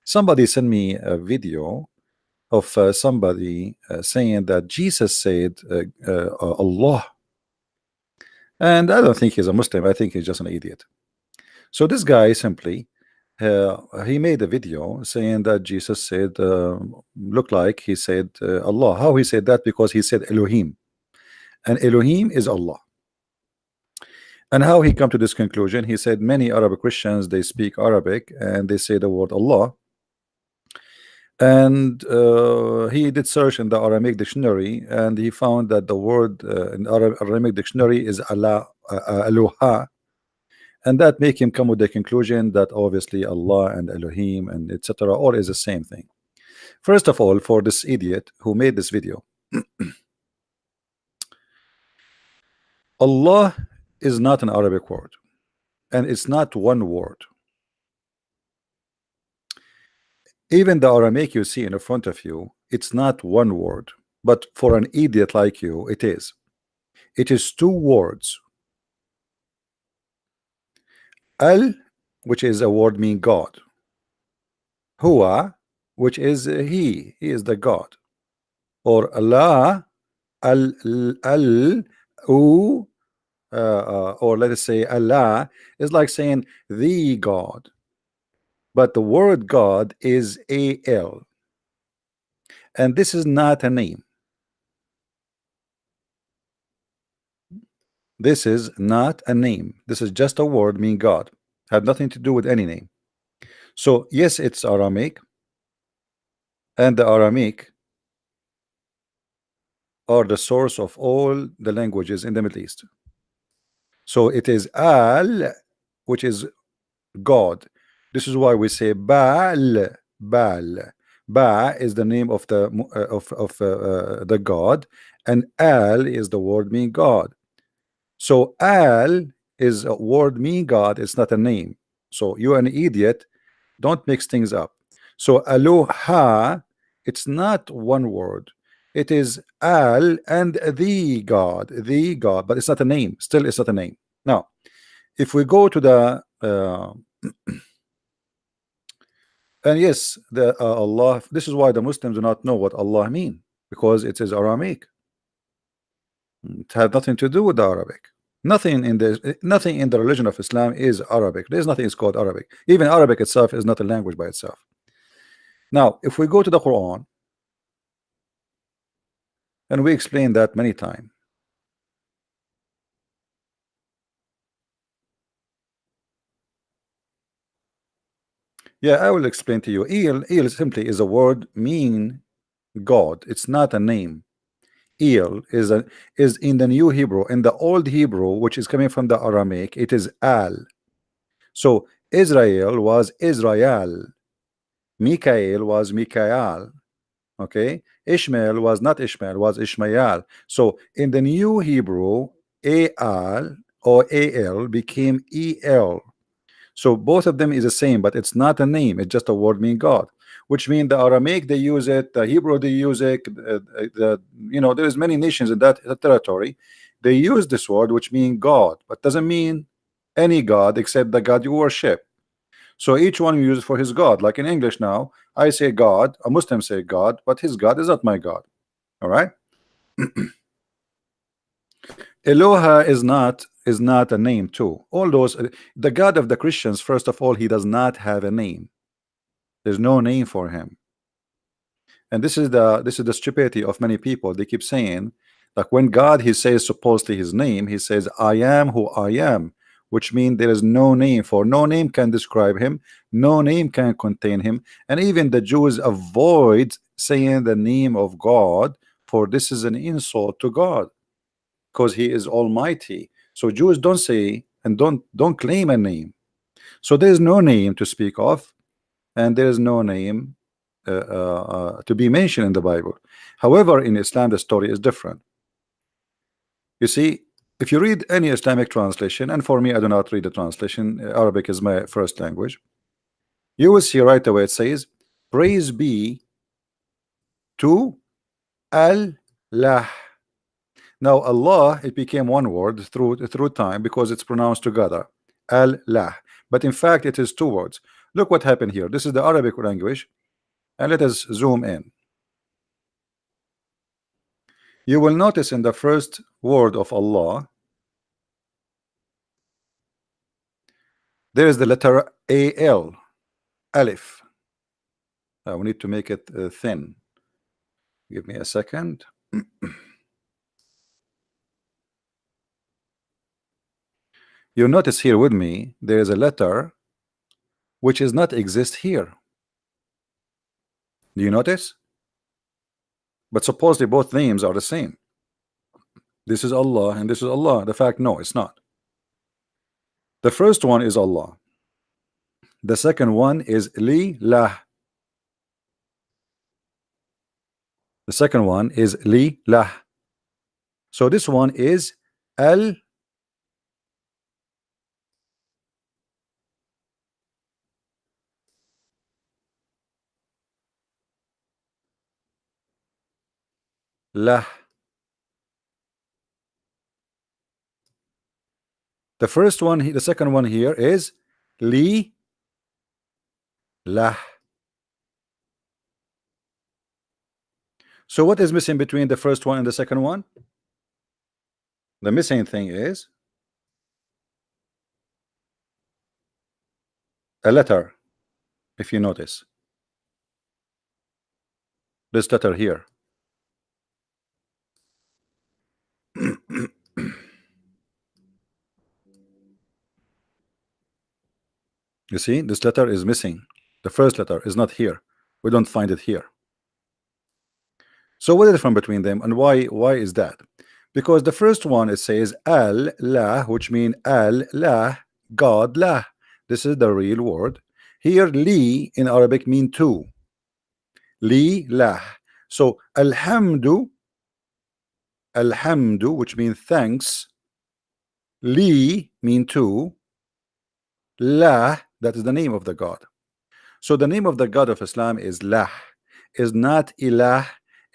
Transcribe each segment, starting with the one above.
Somebody sent me a video of somebody saying that Jesus said Allah, and I don't think he's a Muslim. I think he's just an idiot. So this guy simply he made a video saying that Jesus said look like he said Allah. How he said that? Because he said Elohim, and Elohim is Allah. And how he come to this conclusion? He said many Arab Christians, they speak Arabic and they say the word Allah, and he did search in the Aramaic dictionary, and he found that the word in Aramaic dictionary is Allah, Aloha, and that make him come with the conclusion that obviously Allah and Elohim and etc. all is the same thing. First of all, for this idiot who made this video, Allah is not an Arabic word, and it's not one word. Even the Aramaic you see in front of you, it's not one word, but for an idiot like you, it is. It is two words. Al, which is a word meaning God. Huwa, which is he is the God. Or Allah, or let us say Allah is like saying the God. But the word God is al, and this is not a name. This is not a name. This is just a word meaning God. Had nothing to do with any name. So yes, it's Aramaic, and the Aramaic are the source of all the languages in the Middle East. So it is Al, which is God. This is why we say Baal. Ba is the name of the God, and Al is the word meaning God. So Al is a word meaning God. It's not a name. So you're an idiot. Don't mix things up. So Aloha, it's not one word. It is Al and the God, but it's not a name. Still, it's not a name. Now, if we go to the and yes, the Allah. This is why the Muslims do not know what Allah mean, because it is Aramaic. It had nothing to do with the Arabic. Nothing in the religion of Islam is Arabic. There's nothing is called Arabic. Even Arabic itself is not a language by itself. Now, if we go to the Quran, and we explain that many times. Yeah, I will explain to you. El simply is a word mean God. It's not a name. El is in the New Hebrew. In the Old Hebrew, which is coming from the Aramaic, it is Al. So Israel was Israel. Mikael was Mikael. Okay, Ishmael was not Ishmael, was Ishmael. So in the New Hebrew, Al or Al became El. So both of them is the same, but it's not a name. It's just a word meaning God, which means the Aramaic they use it, the Hebrew they use it. There's many nations in that territory. They use this word, which means God, but doesn't mean any God except the God you worship. So each one uses for his God. Like in English now, I say God, a Muslim say God, but his God is not my God. All right. Eloha is not a name too. All those, the God of the Christians, first of all, he does not have a name. There's no name for him. And this is the stupidity of many people. They keep saying, like, when God he says supposedly his name, he says I am who I am, which means there is no name. For no name can describe him, no name can contain him. And even the Jews avoid saying the name of God, for this is an insult to God, because he is almighty. So Jews don't say and don't claim a name. So there is no name to speak of, and there is no name to be mentioned in the Bible. However, in Islam the story is different. You see, if you read any Islamic translation, and for me I do not read the translation, Arabic is my first language, you will see right away it says praise be to Allah. Now Allah, it became one word through time because it's pronounced together, Allah, but in fact it is two words. Look what happened here. This is the Arabic language, and let us zoom in. You will notice in the first word of Allah there is the letter AL, Alif. We need to make it thin. Give me a second. You notice here with me there is a letter which is not exist here. Do you notice? But supposedly both names are the same. This is Allah and this is Allah. The fact, no, it's not. The first one is Allah. The second one is Li Lah. The second one is Li Lah. So this one is Al Lah. The first one, the second one here is Li Lah. So what is missing between the first one and the second one? The missing thing is a letter. If you notice this letter here. You see, this letter is missing. The first letter is not here. We don't find it here. So what is the difference between them, and why is that? Because the first one, it says Al La, which means Al La, God La. This is the real word. Here Li in Arabic mean two. Li La. So Alhamdu, which means thanks. Li mean two. La, that is the name of the God. So the name of the God of Islam is Lah, is not Ilah,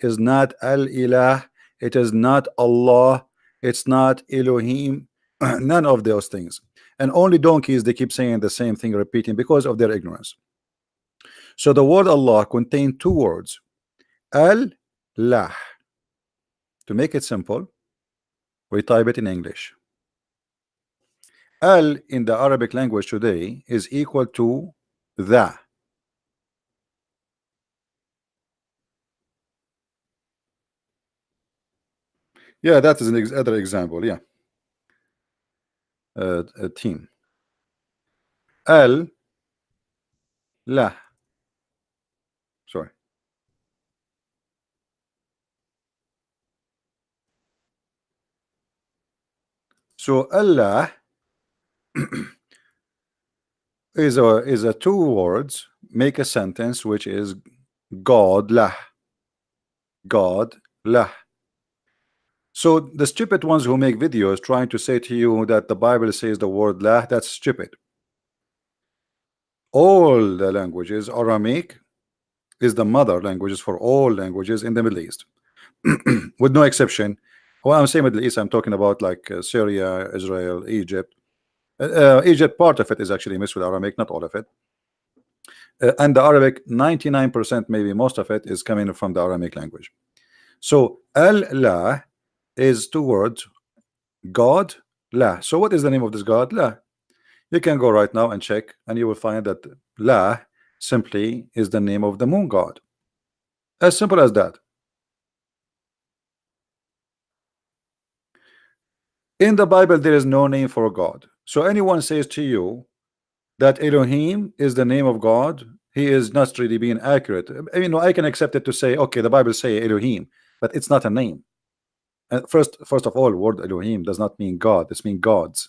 is not Al-Ilah, it is not Allah, it's not Elohim, none of those things. And only donkeys, they keep saying the same thing, repeating, because of their ignorance. So the word Allah contains two words, Al-Lah. To make it simple, we type it in English. Al in the Arabic language today is equal to the. Yeah, that is an other example. Yeah, a team. Al La. Sorry. So Allah is a two words make a sentence which is God Lah. God Lah. So the stupid ones who make videos trying to say to you that the Bible says the word Lah, that's stupid. All the languages, Aramaic is the mother languages for all languages in the Middle East, with no exception. When I'm saying Middle East, I'm talking about like Syria, Israel, Egypt. Egypt, part of it is actually mixed with Aramaic, not all of it. And the Arabic, 99%, maybe most of it, is coming from the Aramaic language. So Al-La is two words, God La. So what is the name of this God? La. You can go right now and check, and you will find that La simply is the name of the moon god. As simple as that. In the Bible, there is no name for God. So anyone says to you that Elohim is the name of God, he is not really being accurate. I mean, I can accept it to say, okay, the Bible say Elohim, but it's not a name. And first of all, word Elohim does not mean God. It means gods.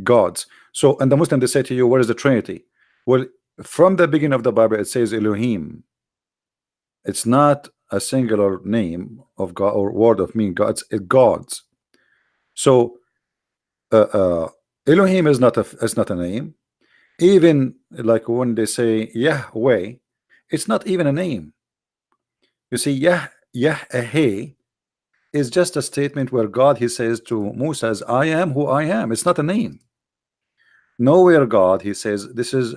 Gods. So, and the Muslim, they say to you, where is the Trinity? Well, from the beginning of the Bible, it says Elohim. It's not a singular name of God or word of mean gods. It's gods. So Elohim is not a name. Even like when they say Yahweh, it's not even a name. You see, Yahweh is just a statement where God, he says to Moses, I am who I am. It's not a name. Nowhere God he says this is,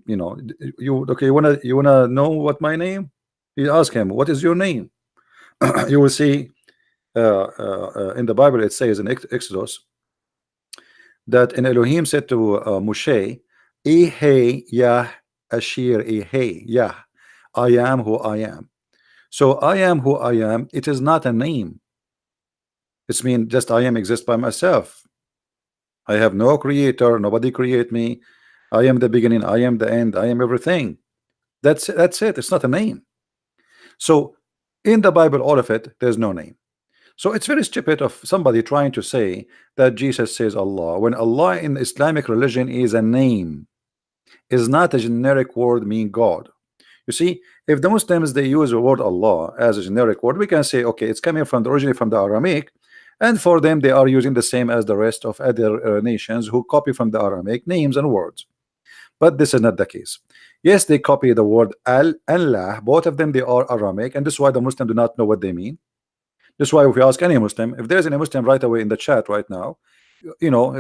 you know, you okay, you wanna know what my name? You ask him, what is your name? You will see in the Bible it says in Exodus that in Elohim said to Moshe, Ehe Yah Ashir Ehe Yah, I am who I am. So I am who I am, it is not a name. It's mean just I am exist by myself. I have no creator, nobody create me. I am the beginning, I am the end, I am everything. That's it. It's not a name. So in the Bible, all of it, there's no name. So it's very stupid of somebody trying to say that Jesus says Allah, when Allah in Islamic religion is a name, is not a generic word mean God. You see, if the Muslims they use the word Allah as a generic word, we can say okay, it's coming from originally from the Aramaic, and for them they are using the same as the rest of other nations who copy from the Aramaic names and words. But this is not the case. Yes, they copy the word Al and La, both of them they are Aramaic, and this is why the Muslim do not know what they mean. This is why if we ask any Muslim, if there's any Muslim right away in the chat right now, you know,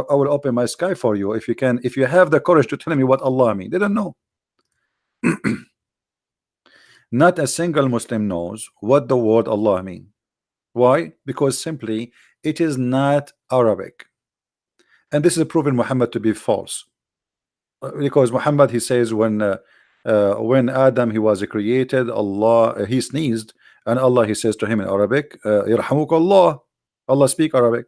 I will open my sky for you if you can, if you have the courage to tell me what Allah mean. They don't know. Not a single Muslim knows what the word Allah mean. Why? Because simply it is not Arabic, and this is proven Muhammad to be false. Because Muhammad he says when Adam he was created, Allah he sneezed, and Allah he says to him in Arabic, Yarhamukallah. Allah speak Arabic,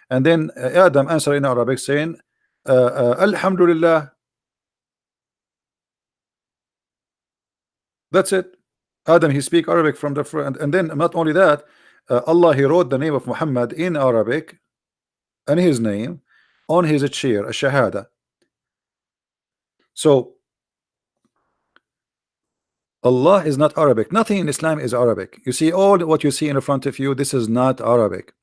and then Adam answer in Arabic saying, Alhamdulillah. That's it. Adam he speak Arabic from the front, and then not only that, Allah he wrote the name of Muhammad in Arabic and his name on his chair, a shahada. So Allah is not Arabic. Nothing in Islam is Arabic. You see, all what you see in front of you, this is not Arabic.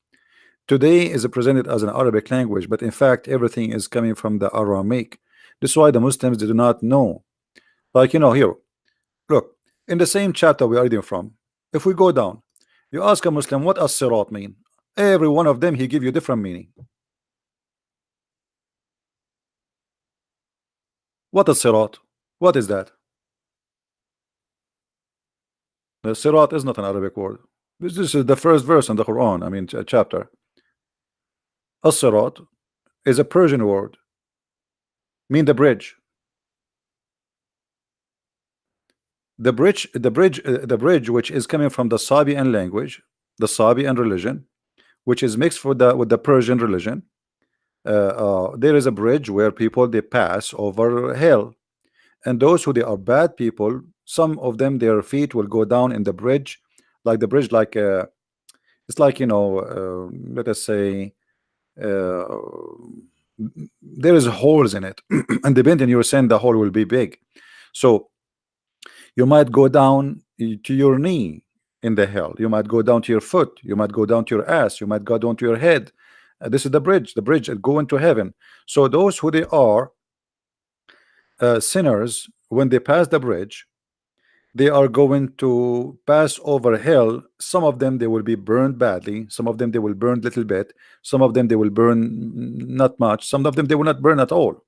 Today is presented as an Arabic language, but in fact everything is coming from the Aramaic. This is why the Muslims do not know. Like, you know, here, look, in the same chapter we are reading from, if we go down, you ask a Muslim what as-sirat mean, every one of them he give you different meaning. What is sirat? What is that? The sirat is not an Arabic word. This is the first verse in the Quran, I mean chapter. As-sirat is a Persian word, mean the bridge. The bridge which is coming from the Sabian language, the Sabian religion, which is mixed with the Persian religion. There is a bridge where people they pass over hell, and those who they are bad people, some of them their feet will go down in the bridge, like the bridge, like it's like, you know, let us say there is holes in it, and depending your sin, the hole will be big. So you might go down to your knee in the hell. You might go down to your foot. You might go down to your ass. You might go down to your head. This is the bridge that go into heaven. So those who they are sinners, when they pass the bridge, they are going to pass over hell. Some of them they will be burned badly. Some of them they will burn little bit. Some of them they will burn not much. Some of them they will not burn at all.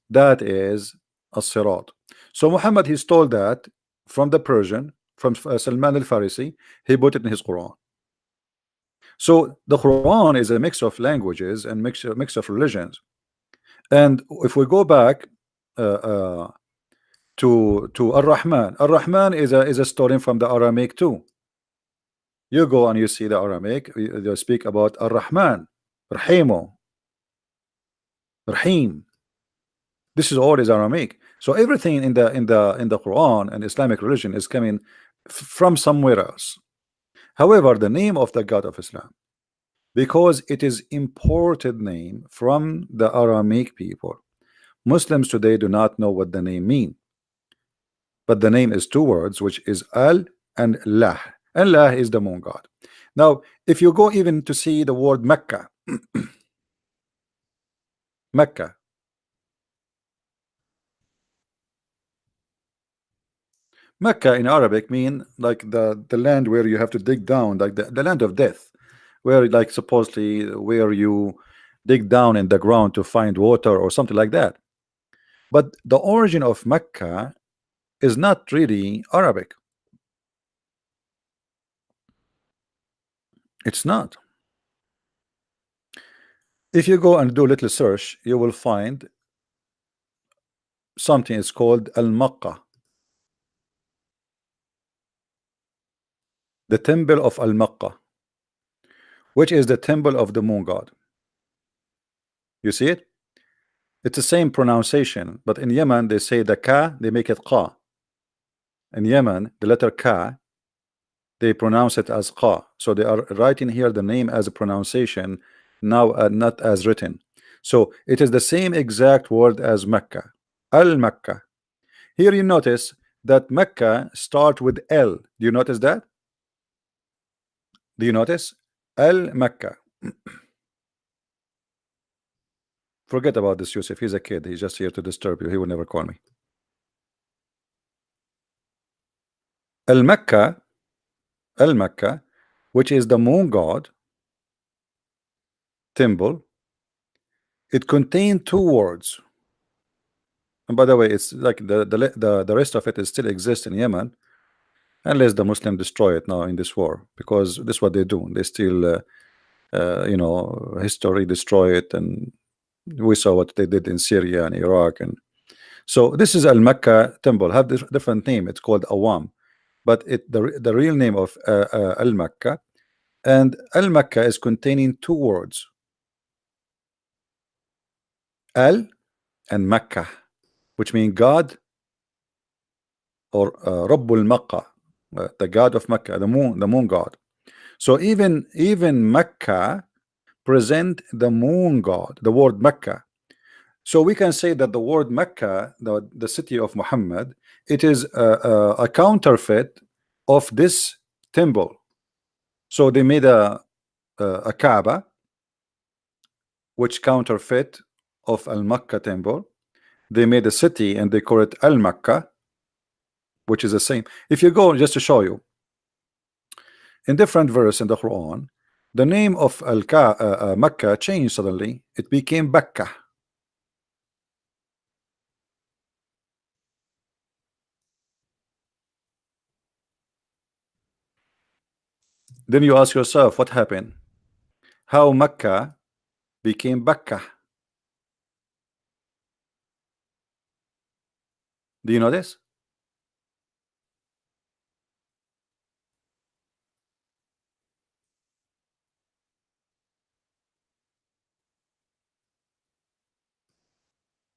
That is a sirat. So Muhammad he stole that from the Persian, from Salman al-Farisi. He put it in his Quran. So the Quran is a mix of languages and mix of religions. And if we go back to Ar-Rahman, Ar-Rahman is a story from the Aramaic too. You go and you see the Aramaic, they speak about Ar-Rahman, Rahimo, Rahim. This is all is Aramaic. So everything in the Quran and Islamic religion is coming from somewhere else. However, the name of the God of Islam, because it is imported name from the Aramaic people, Muslims today do not know what the name mean. But the name is two words, which is Al and Lah. And Lah is the moon god. Now, if you go even to see the word Mecca, Mecca, Mecca in Arabic mean like the land where you have to dig down, like the land of death, where like supposedly where you dig down in the ground to find water or something like that. But the origin of Mecca is not really Arabic. It's not. If you go and do a little search, you will find something is called Al-Makkah, the temple of Al-Makkah, which is the temple of the moon god. You see it? It's the same pronunciation, but in Yemen they say the ka, they make it qa. In Yemen, the letter ka, they pronounce it as qa. So they are writing here the name as a pronunciation, now not as written. So it is the same exact word as Mecca, Al-Makkah. Here you notice that Mecca start with L. Do you notice that? Do you notice? Al-Makkah. Forget about this, Yusuf. He's a kid. He's just here to disturb you. He will never call me. Al-Makkah, Al-Makkah, which is the moon god temple, it contained two words. And by the way, it's like the rest of it is still exists in Yemen, unless the Muslim destroy it now in this war, because this is what they do. They still, you know, history, destroy it, and we saw what they did in Syria and Iraq. And so this is Al-Makkah temple, have this different name. It's called Awam, but the real name of Al-Makkah, and Al-Makkah is containing two words, Al and Makkah, which mean God, or Rabbul Makkah, the God of Mecca, the moon god. So even Mecca present the moon god, the word Mecca. So we can say that the word Mecca, the city of Muhammad, it is a counterfeit of this temple. So they made a Kaaba, which counterfeit of Al-Makkah temple. They made a city and they call it Al-Makkah, which is the same. If you go, just to show you, in different verse in the Quran, the name of Makkah changed suddenly. It became Bakka. Then you ask yourself, what happened? How Makkah became Bakka? Do you know this?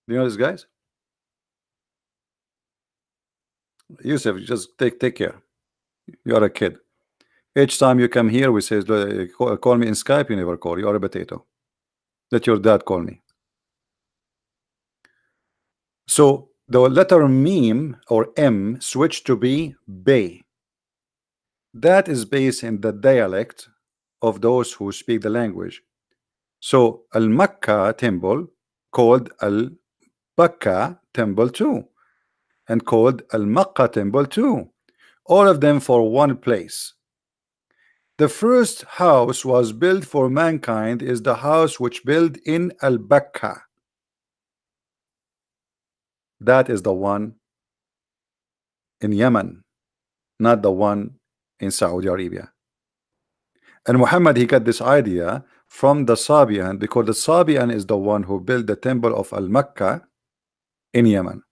Do you know this, guys? Yusuf, just take care. You are a kid. Each time you come here, we say, call me in Skype. You never call. You are a potato. Let your dad call me. So the letter meme or M switched to be Bay. That is based in the dialect of those who speak the language. So Al-Makkah temple called Al-Bakka temple too, and called Al-Makkah temple too. All of them for one place. The first house was built for mankind is the house which built in Al-Bakka. That is the one in Yemen, not the one in Saudi Arabia. And Muhammad, he got this idea from the Sabian, because the Sabian is the one who built the temple of Al-Makkah in Yemen.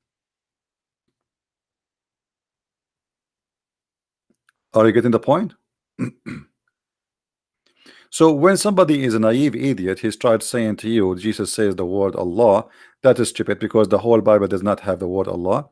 Are you getting the point? So when somebody is a naive idiot, he starts saying to you, Jesus says the word Allah, that is stupid, because the whole Bible does not have the word Allah.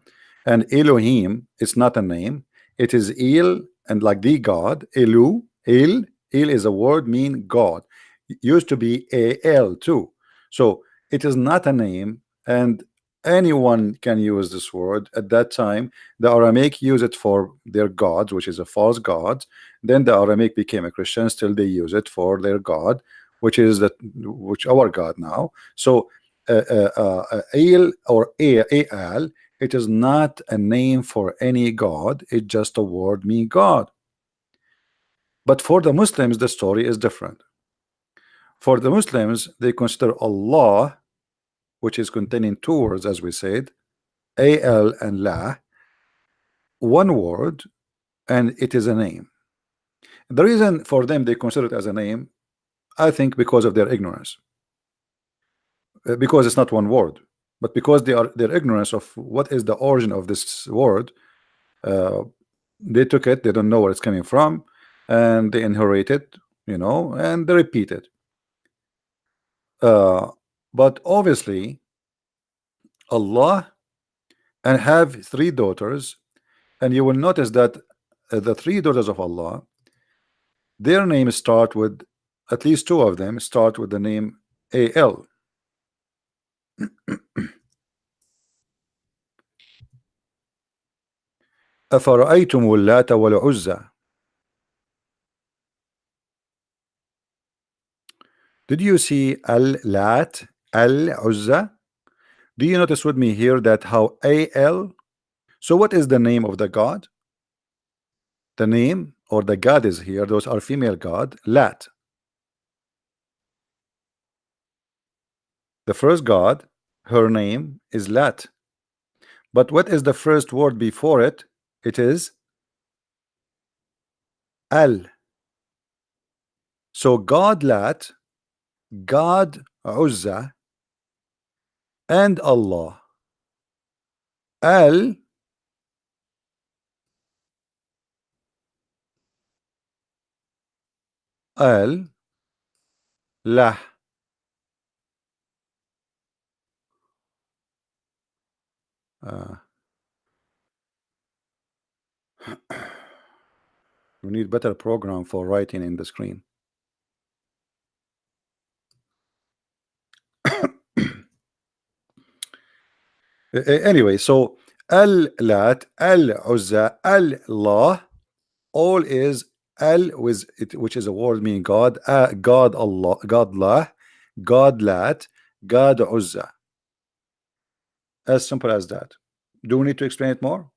And Elohim, it's not a name, it is El, and like the God, Elu, El is a word mean God. It used to be A-L too. So it is not a name, and anyone can use this word. At that time, the Aramaic use it for their gods, which is a false god. Then the Aramaic became a Christian. Still they use it for their God, which is our God now. So El or Al, it is not a name for any god. It's just a word mean God. But for the Muslims, the story is different. For the Muslims, they consider Allah, which is containing two words, as we said, al and la, one word, and it is a name. The reason for them they consider it as a name, I think, because of their ignorance. Because it's not one word, but because their ignorance of what is the origin of this word. They took it, they don't know where it's coming from, and they inherit it, and they repeat it. But obviously Allah and have three daughters, and you will notice that the three daughters of Allah, their names start with, at least two of them start with the name Al. أفرأيتم اللات والعزى. Did you see Al-Lat, Al-Uzza? Do you notice with me here that how Al? So what is the name of the god? The name or the god is here, those are female god, Lat. The first god, her name is Lat. But what is the first word before it? It is Al. So God Lat, God Uzza, and Allah. Al Al Lah. We need better program for writing in the screen. Anyway, so Al-Lat, Al-Uzza, Allah, all is Al with it, which is a word meaning God, God Allah, God La, God Lat, God Uzza. As simple as that. Do we need to explain it more?